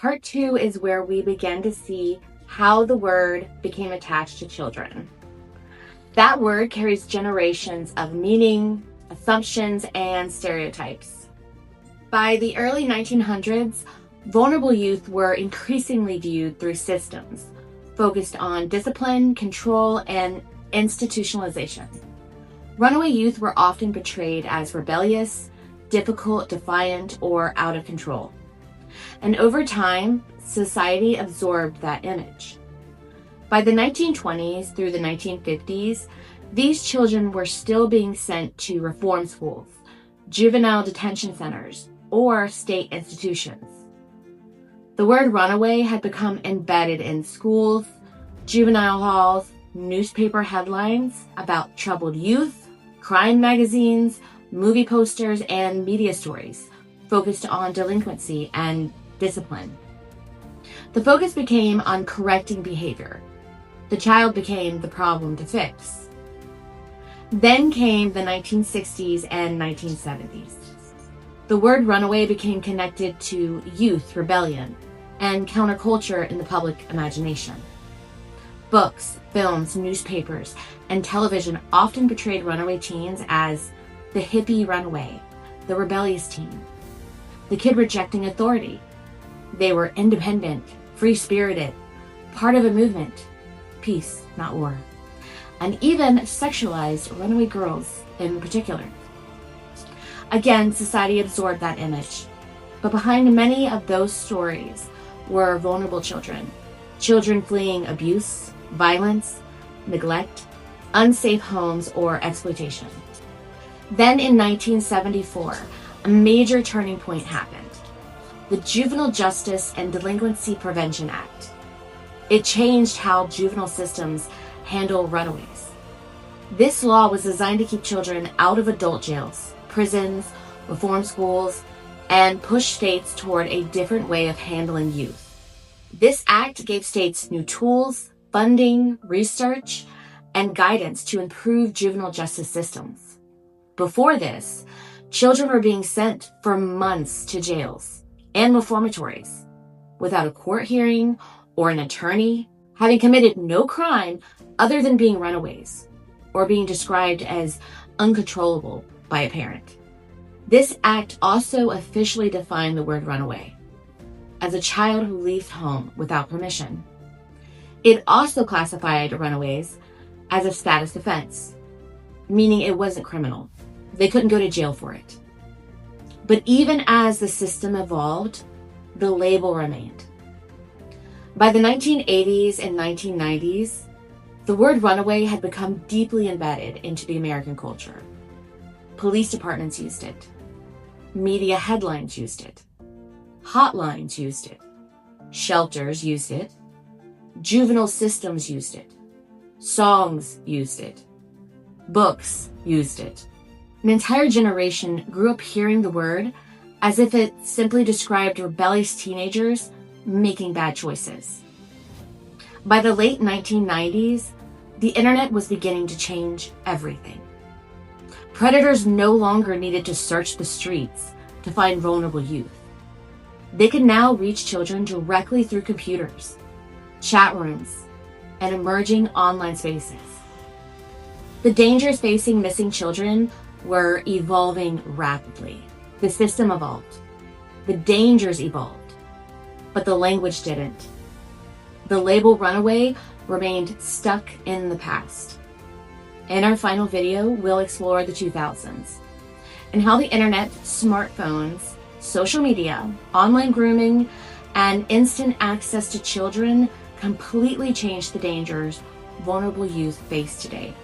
part 2 is where we begin to see how the word became attached to children. That word carries generations of meaning, assumptions, and stereotypes. By the early 1900s, vulnerable youth were increasingly viewed through systems focused on discipline, control, and institutionalization. Runaway youth were often portrayed as rebellious, difficult, defiant, or out of control. And over time, society absorbed that image. By the 1920s through the 1950s, these children were still being sent to reform schools, juvenile detention centers, or state institutions. The word runaway had become embedded in schools, juvenile halls, newspaper headlines about troubled youth, crime magazines, movie posters, and media stories focused on delinquency and discipline. The focus became on correcting behavior. The child became the problem to fix. Then came the 1960s and 1970s. The word runaway became connected to youth rebellion and counterculture in the public imagination. Books, films, newspapers, and television often portrayed runaway teens as the hippie runaway, the rebellious teen, the kid rejecting authority. They were independent, free-spirited, part of a movement, peace, not war, and even sexualized runaway girls in particular. Again, society absorbed that image, but behind many of those stories were vulnerable children, children fleeing abuse, violence, neglect, unsafe homes, or exploitation. Then in 1974, a major turning point happened. The Juvenile Justice and Delinquency Prevention Act. It changed how juvenile systems handle runaways. This law was designed to keep children out of adult jails, prisons, reform schools, and push states toward a different way of handling youth. This act gave states new tools, funding, research, and guidance to improve juvenile justice systems. Before this, children were being sent for months to jails and reformatories without a court hearing or an attorney, having committed no crime other than being runaways or being described as uncontrollable by a parent. This act also officially defined the word runaway as a child who leaves home without permission. It also classified runaways as a status offense, meaning it wasn't criminal. They couldn't go to jail for it. But even as the system evolved, the label remained. By the 1980s and 1990s, the word runaway had become deeply embedded into the American culture. Police departments used it. Media headlines used it. Hotlines used it. Shelters used it. Juvenile systems used it. Songs used it. Books used it. An entire generation grew up hearing the word as if it simply described rebellious teenagers making bad choices. By the late 1990s, the internet was beginning to change everything. Predators no longer needed to search the streets to find vulnerable youth. They could now reach children directly through computers, chat rooms, and emerging online spaces. The dangers facing missing children were evolving rapidly. The system evolved. The dangers evolved. But the language didn't. The label runaway remained stuck in the past. In our final video, we'll explore the 2000s and how the internet, smartphones, social media, online grooming, and instant access to children completely changed the dangers vulnerable youth face today.